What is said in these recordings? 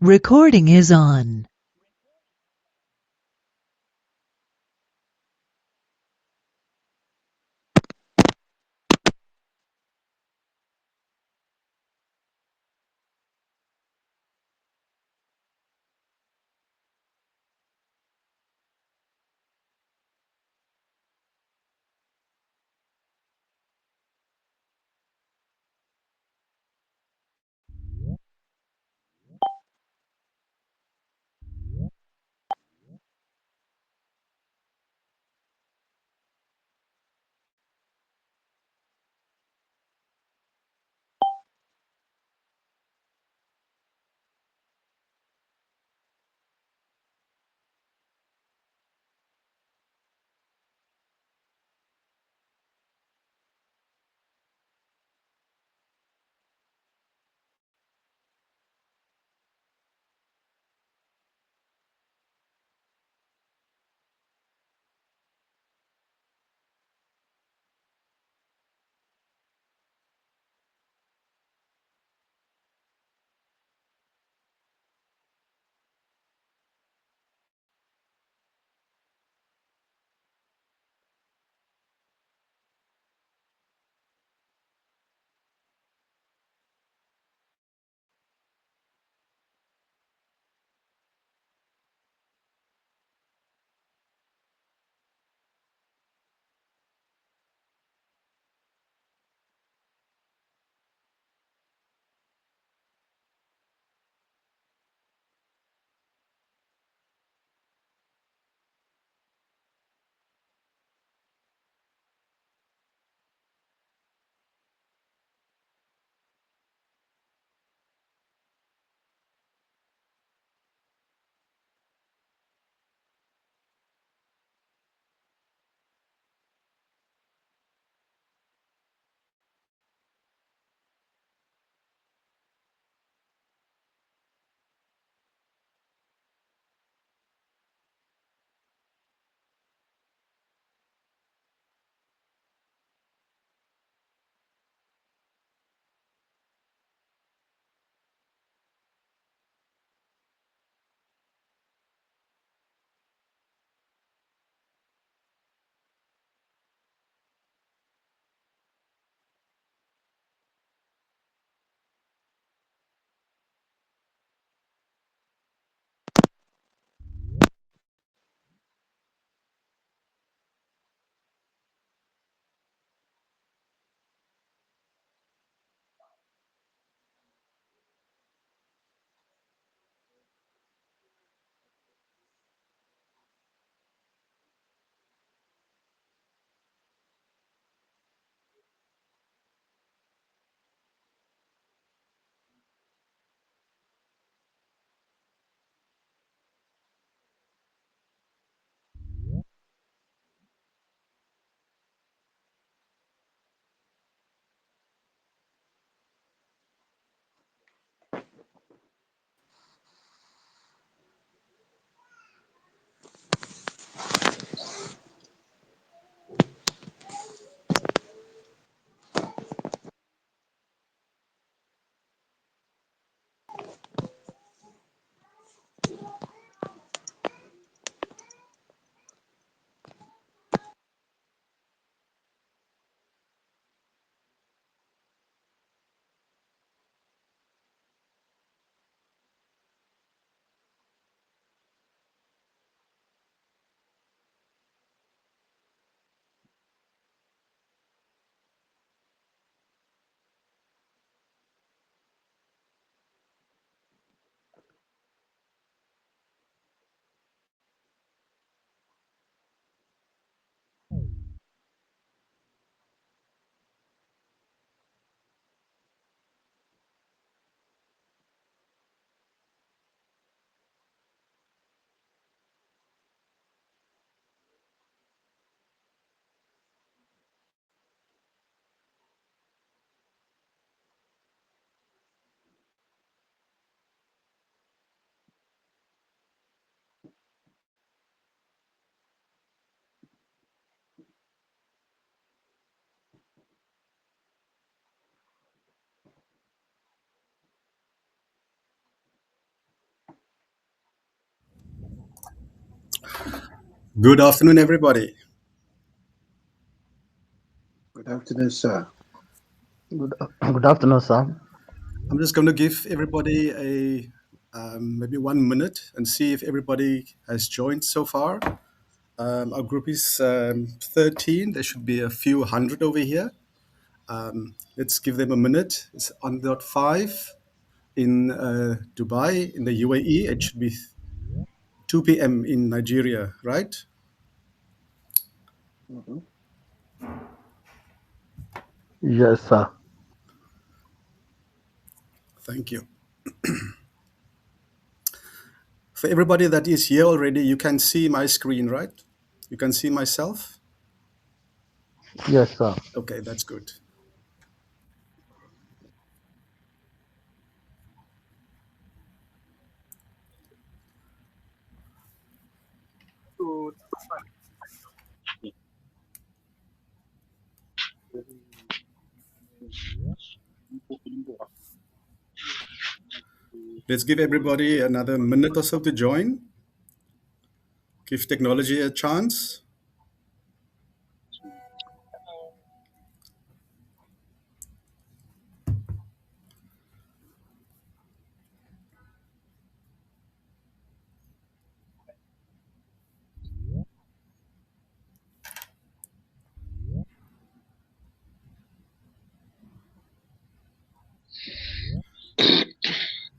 Recording is on. Good afternoon, everybody. Good afternoon, sir. Good afternoon, sir. I'm just going to give everybody a maybe 1 minute and see if everybody has joined so far. Our group is 13. There should be a few hundred over here. Let's give them a minute. It's on dot five in Dubai, in the UAE. It should be 2 p.m. in Nigeria, right? Mhm. Yes, sir. Thank you. For everybody that is here already, you can see my screen, right? You can see myself. Yes, sir. Okay, that's good. Let's give everybody another minute or so to join. Give technology a chance.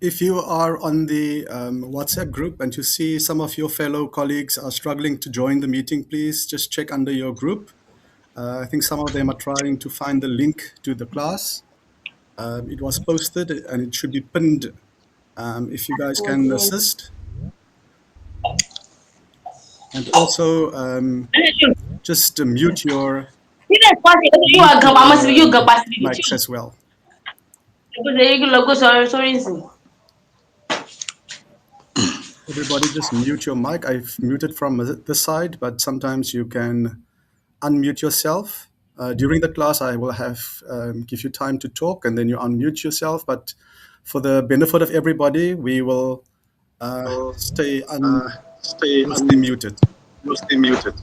If you are on the WhatsApp group and you see some of your fellow colleagues are struggling to join the meeting, please just check under your group. I think some of them are trying to find the link to the class. It was posted and it should be pinned. If you guys can assist. And also just mute your mics as well. Everybody just mute your mic. I've muted from this side, but sometimes you can unmute yourself. During the class, I will have give you time to talk, and then you unmute yourself. But for the benefit of everybody, we will stay Stay mostly muted. mostly muted.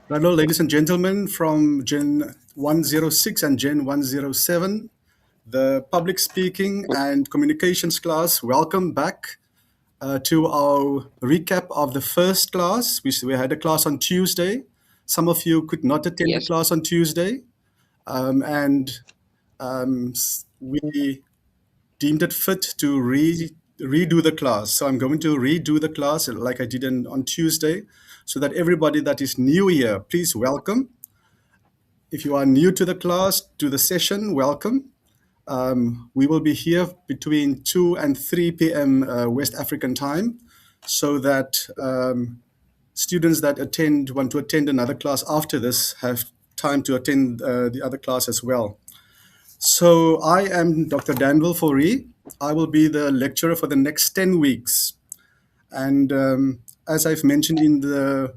Hello, ladies and gentlemen, from Gen 106 and Gen 107, the public speaking and communications class. Welcome back to our recap of the first class. We had a class on Tuesday. Some of you could not attend the Yes. class on Tuesday, and we deemed it fit to redo the class. So I'm going to redo the class like I did on Tuesday, so that everybody that is new here, please welcome. If you are new to the class, to the session, welcome. We will be here between 2 and 3 p.m. West African time, so that students that want to attend another class after this have time to attend the other class as well. So I am Dr. Danville Fourie. I will be the lecturer for the next 10 weeks. And as I've mentioned in the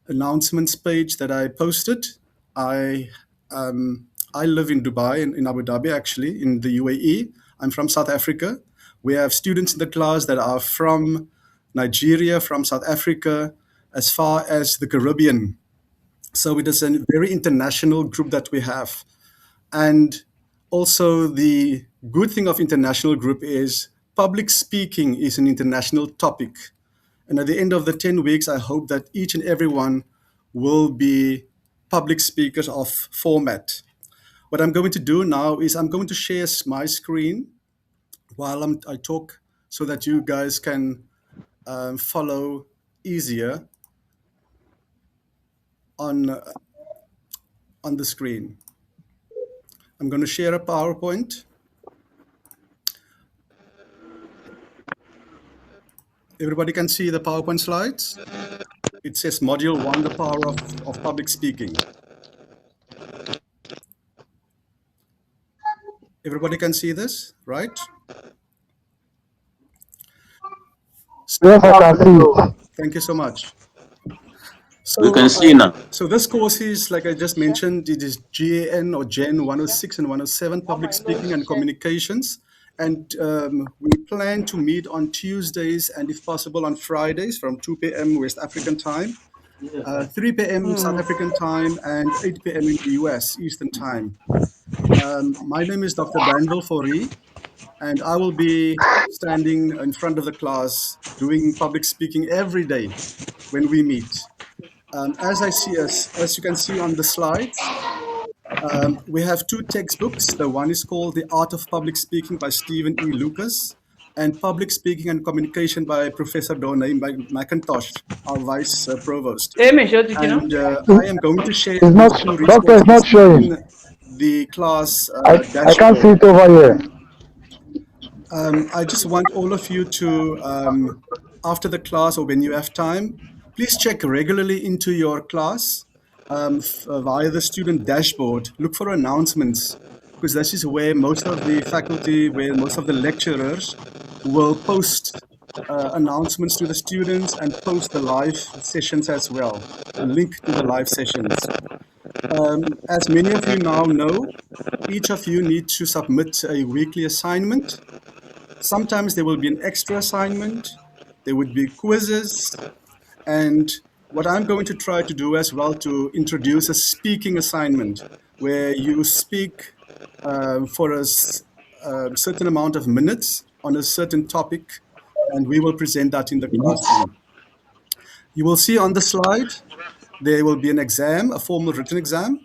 announcements page that I posted, I I live in Dubai, in Abu Dhabi, actually, in the UAE. I'm from South Africa. We have students in the class that are from Nigeria, from South Africa, as far as the Caribbean. So it is a very international group that we have. And also, the good thing of international group is public speaking is an international topic. And at the end of the 10 weeks, I hope that each and every one will be public speakers of format. What I'm going to do now is I'm going to share my screen while I talk so that you guys can follow easier on, on the screen. I'm going to share a PowerPoint. Everybody can see the PowerPoint slides. It says Module 1, the power of public speaking. Everybody can see this, right? Yes, I So can see it. thank you so much. We So, can see now. so this course is, like I just mentioned, it is GAN or Gen 106 and 107, Public Speaking and Communications. And we plan to meet on Tuesdays and, if possible, on Fridays from 2 p.m. West African time, 3 p.m. South African time, and 8 p.m. in the US Eastern time. My name is Dr. Danville Fourie, and I will be standing in front of the class doing public speaking every day when we meet. As you can see on the slides, we have two textbooks. The one is called The Art of Public Speaking by Stephen E. Lucas, and Public Speaking and Communication by Professor Donay McIntosh, our Vice Provost. And I am going to share It's these not, two doctor is resources not showing. in the class I can't see dashboard. it over here. I just want all of you to, after the class or when you have time, please check regularly into your class via the student dashboard. Look for announcements, because this is where most of the faculty, where most of the lecturers will post announcements to the students and post the live sessions as well, a link to the live sessions. As many of you now know, each of you need to submit a weekly assignment. Sometimes there will be an extra assignment, there would be quizzes, and what I'm going to try to do as well to introduce a speaking assignment where you speak for a certain amount of minutes on a certain topic, and we will present that in the classroom. You will see on the slide, there will be an exam, a formal written exam,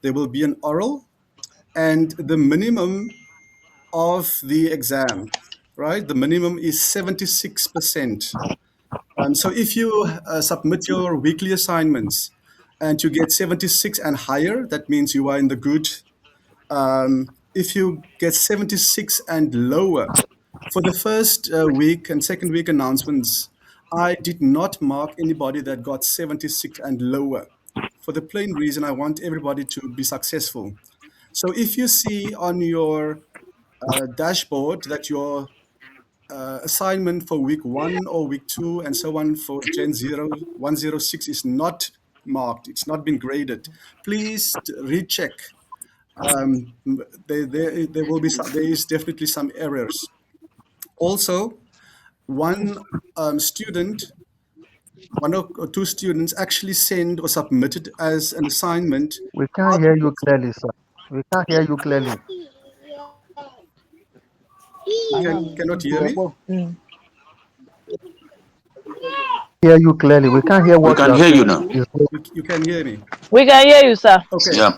there will be an oral, and the minimum of the exam, right? The minimum is 76%. So if you submit your weekly assignments and you get 76 and higher, that means you are in the good. If you get 76 and lower, for the first week and second week announcements, I did not mark anybody that got 76 and lower. For the plain reason, I want everybody to be successful. So if you see on your dashboard that your assignment for week 1 or week 2 and so on for Gen 0, 106 is not marked, it's not been graded, please recheck. There will be there is definitely some errors. Also, one student, one or two students actually sent or submitted as an assignment. We can't hear you clearly, sir. We can't hear you clearly. You cannot hear me? Hear you clearly. We can't hear We what you can are hear you saying. now. You can hear me? We can hear you, sir. Okay. Yeah.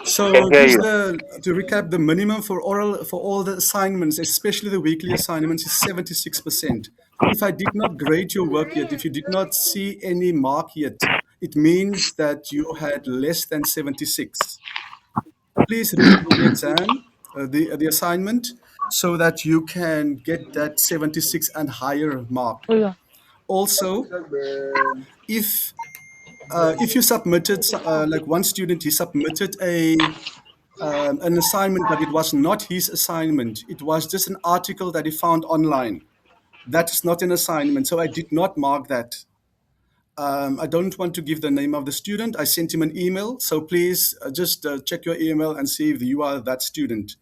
So just to recap, the minimum for oral for all the assignments, especially the weekly assignments, is 76%. If I did not grade your work yet, if you did not see any mark yet, it means that you had less than 76. Please redo the exam, the assignment, so that you can get that 76 and higher mark. Also, if you submitted, like one student, he submitted an assignment, but it was not his assignment. It was just an article that he found online. That is not an assignment, so I did not mark that. I don't want to give the name of the student. I sent him an email, so please just check your email and see if you are that student.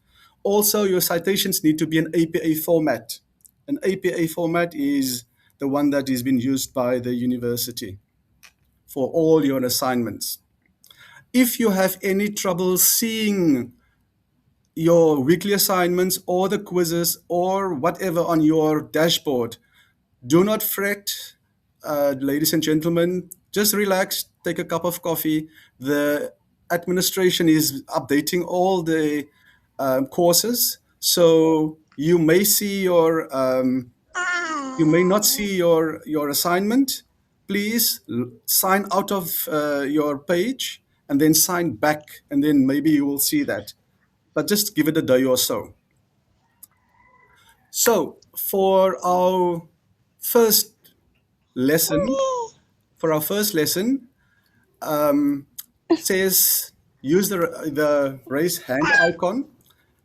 Also, your citations need to be an APA format. An APA format is the one that is being used by the university for all your assignments. If you have any trouble seeing your weekly assignments or the quizzes or whatever on your dashboard, do not fret, ladies and gentlemen. Just relax, take a cup of coffee. The administration is updating all the courses, so you may see your you may not see your assignment. Please sign out of your page and then sign back, and then maybe you will see that. But just give it a day or so. So for our first lesson, says use the raise hand icon,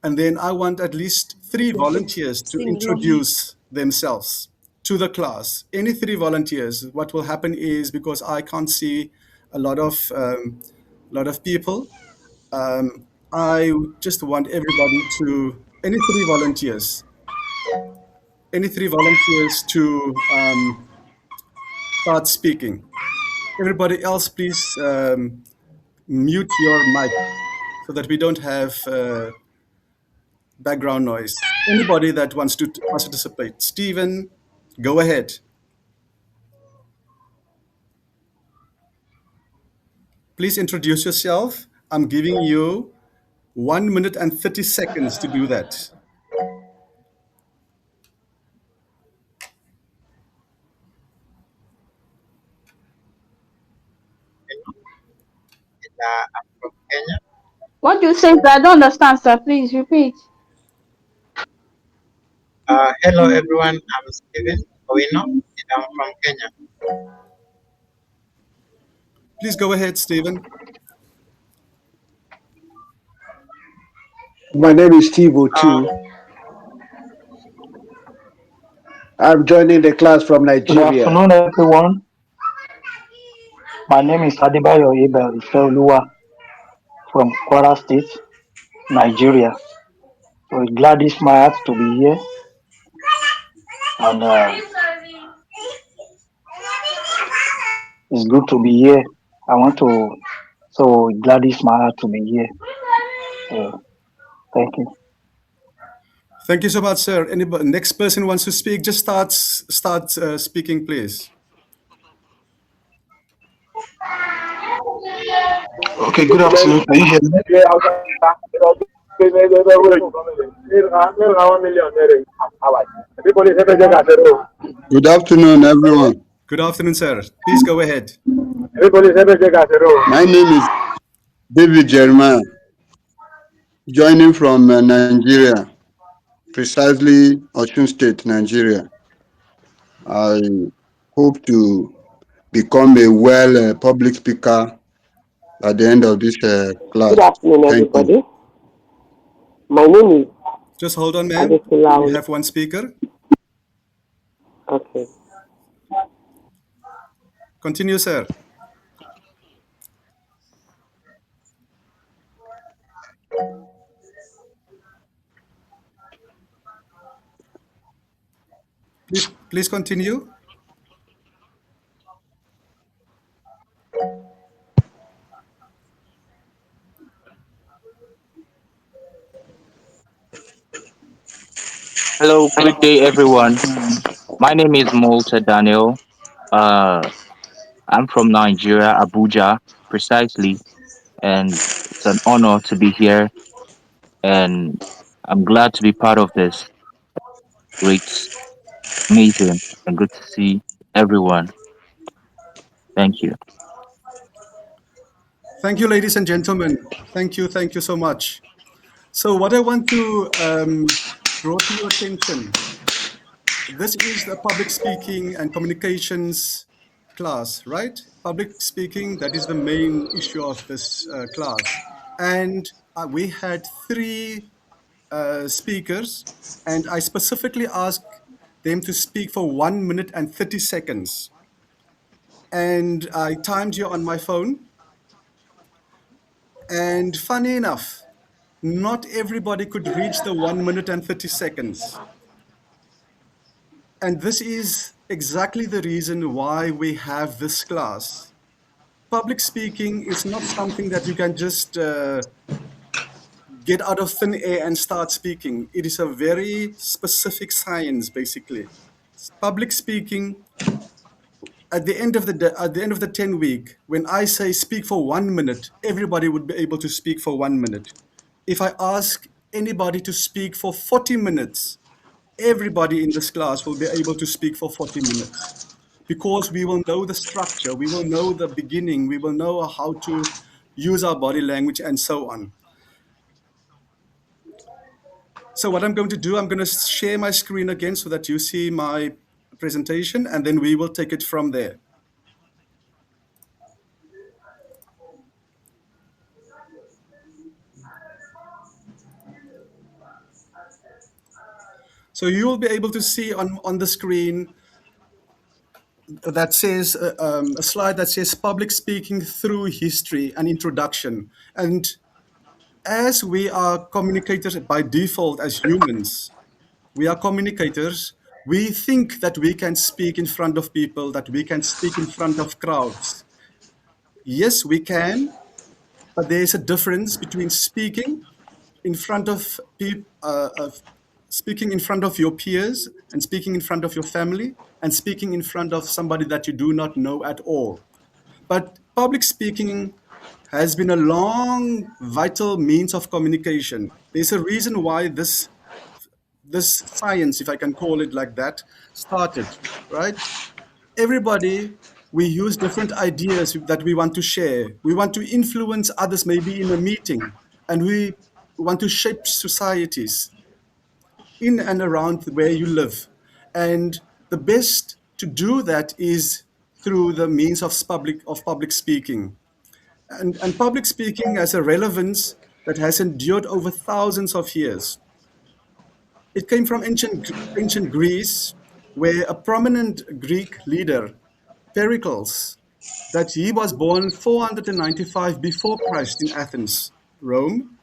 and then I want at least 3 volunteers to introduce themselves to the class. Any three volunteers. What will happen is, because I can't see a lot of people, I just want everybody to any three volunteers to start speaking. Everybody else, please mute your mic so that we don't have background noise. Anybody that wants to participate. Stephen, go ahead. Please introduce yourself. I'm giving you 1 minute and 30 seconds to do that. I'm from Kenya. What do you say, sir? I don't understand, sir. Please repeat. Hello, everyone. I'm Steven Owino, and I'm from Kenya. Please go ahead, Stephen. My name is Steve Uh, too. I'm joining the class from Good Nigeria. afternoon, everyone. My name is Adebayo Abel Ifeoluwa from Kwara State, Nigeria. So it gladdens my heart to be here, and it's good to be here. I want to, so it gladdens my heart to be here. So thank you. Thank you so much, sir. Anybody, next person wants to speak, just start speaking, please. Okay, good afternoon. Can you hear me? Good afternoon, everyone. Good afternoon, sir. Please go ahead. My name is David Jeremiah, joining from Nigeria, precisely Osun State, Nigeria. I hope to become a well public speaker at the end of this Good class. afternoon, Thank you. everybody. My name is Just hold on, ma'am. We Adekunle. have one speaker. Okay. Continue, sir. Please continue. Hello, good day, everyone. My name is Malta Daniel. Uh, I'm from Nigeria, Abuja, precisely, and it's an honor to be here. And I'm glad to be part of this great meeting and good to see everyone. Thank you. Thank you, ladies and gentlemen. Thank you so much. So, what I want to draw to your attention, this is the public speaking and communications class, right? Public speaking, that is the main issue of this class. And we had three speakers, and I specifically asked them to speak for 1 minute and 30 seconds. And I timed you on my phone. And funny enough, not everybody could reach the 1 minute and 30 seconds. And this is exactly the reason why we have this class. Public speaking is not something that you can just get out of thin air and start speaking. It is a very specific science, basically. Public speaking, at the end of at the end of the 10 week, when I say speak for 1 minute, everybody would be able to speak for 1 minute. If I ask anybody to speak for 40 minutes, everybody in this class will be able to speak for 40 minutes, because we will know the structure, we will know the beginning, we will know how to use our body language and so on. So what I'm going to do, I'm going to share my screen again so that you see my presentation, and then we will take it from there. So you will be able to see on the screen that says a slide that says public speaking through history and introduction. And as we are communicators by default as humans, we are communicators. We think that we can speak in front of people, that we can speak in front of crowds. Yes, we can, but there's a difference between speaking in front of people, speaking in front of your peers, and speaking in front of your family, and speaking in front of somebody that you do not know at all. But public speaking has been a long, vital means of communication. There's a reason why this science, if I can call it like that, started, right? Everybody, we use different ideas that we want to share. We want to influence others, maybe in a meeting, and we want to shape societies in and around where you live. And the best to do that is through the means of public speaking. And public speaking has a relevance that has endured over thousands of years. It came from ancient Greece, where a prominent Greek leader, Pericles, that he was born 495 before Christ in Athens, Rome.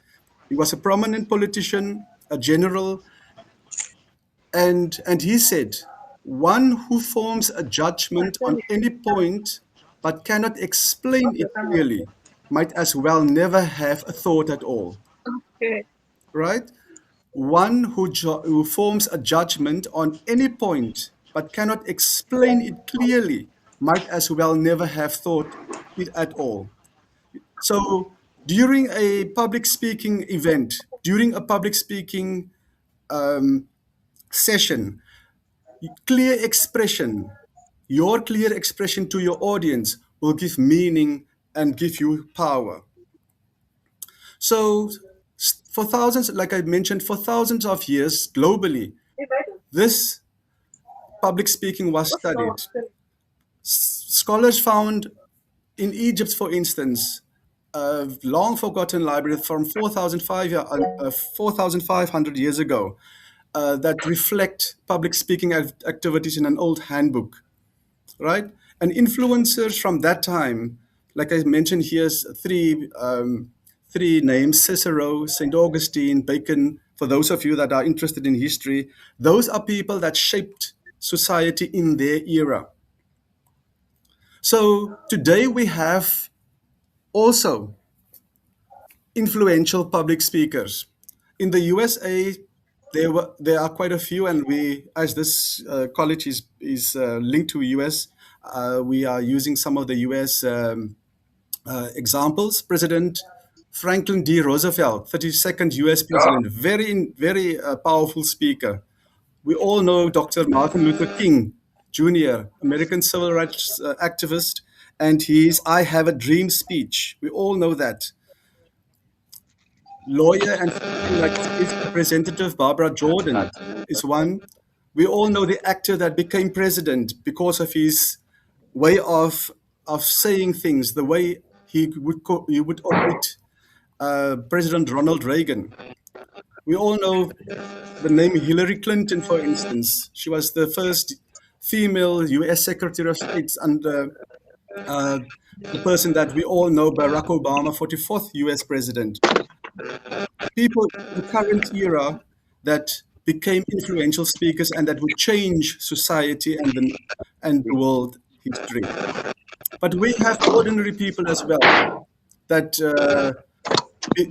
He was a prominent politician, a general, and he said, one who forms a judgment on any point but cannot explain it clearly might as well never have a thought at all, right? One who forms a judgment on any point but cannot explain it clearly might as well never have thought it at all. So during a public speaking event, during a public speaking session, clear expression, your clear expression to your audience will give meaning and give you power. So for thousands, like I mentioned, for thousands of years globally, this public speaking was studied. Scholars found in Egypt, for instance, a long forgotten library from 4,500 years ago that reflect public speaking activities in an old handbook, right? And influencers from that time, like I mentioned, here's three names: Cicero, St. Augustine, Bacon. For those of you that are interested in history, those are people that shaped society in their era. So today we have also influential public speakers. In the USA, there are quite a few, and we, as this college is linked to US, we are using some of the US examples. President Franklin D. Roosevelt, 32nd US president, very powerful speaker. We all know Dr. Martin Luther King Jr., American civil rights activist, and his I Have a Dream speech. We all know that. Lawyer and Civil Rights Representative Barbara Jordan is one. We all know the actor that became president because of his way of saying things, the way he would omit President Ronald Reagan. We all know the name Hillary Clinton, for instance. She was the first female U.S. Secretary of State under the person that we all know, Barack Obama, 44th U.S. president. People in the current era that became influential speakers and that would change society and the world history. But we have ordinary people as well that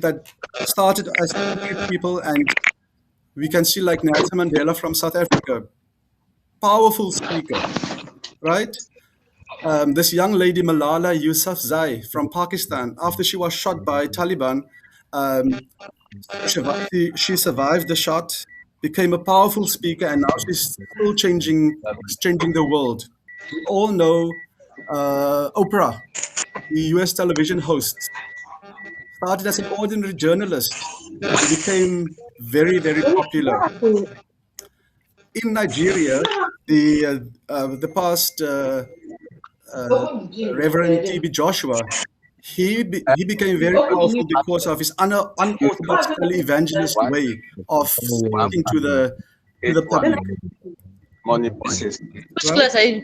that started as ordinary people, and we can see like Nelson Mandela from South Africa, powerful speaker, right? This young lady Malala Yousafzai from Pakistan, after she was shot by Taliban, she survived the shot, became a powerful speaker, and now she's still changing the world. We all know Oprah, the US television host, started as an ordinary journalist and became very popular. In Nigeria, the past Reverend T.B. Joshua, he became very powerful because of his unorthodox evangelist way of speaking to the public. Right?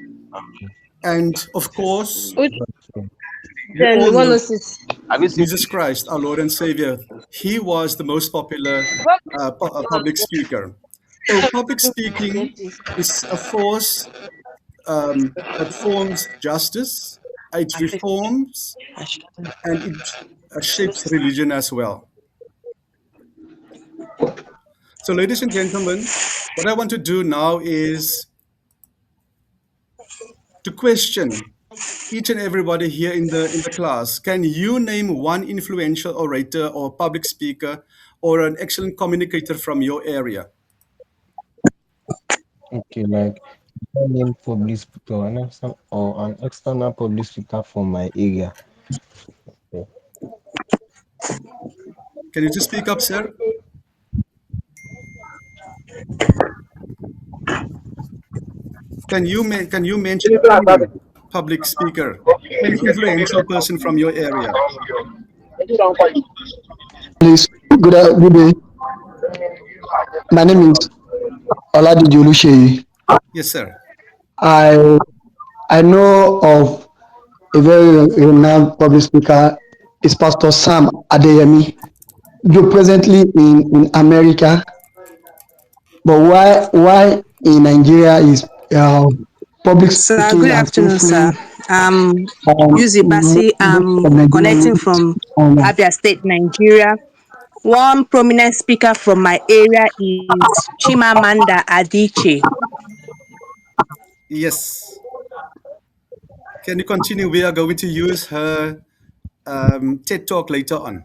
And of course, Which we all then know 106? Jesus Christ, our Lord and Savior. He was the most popular public speaker. So, public speaking is a force that forms justice, it reforms, and it shapes religion as well. So, ladies and gentlemen, what I want to do now is to question each and everybody here in the class. Can you name one influential orator or public speaker or an excellent communicator from your area? Okay, like name public speaker, an external public speaker from my area. Okay. Can you just speak up, sir? Can you mention any public speaker, any influential person from your area? Please, good day. My name is Oladiji Oluseyi. Yes, sir. I I know of a very renowned public speaker. Is Pastor Sam Adeyemi. You're presently in America, but why in Nigeria is public Sir, speaking good has afternoon, sir. influenced Yuzi Basi. most of I'm Nigerian connecting youth from online. Abia State, Nigeria. One prominent speaker from my area is Chimamanda Adichie. Yes. Can you continue? We are going to use her TED Talk later on.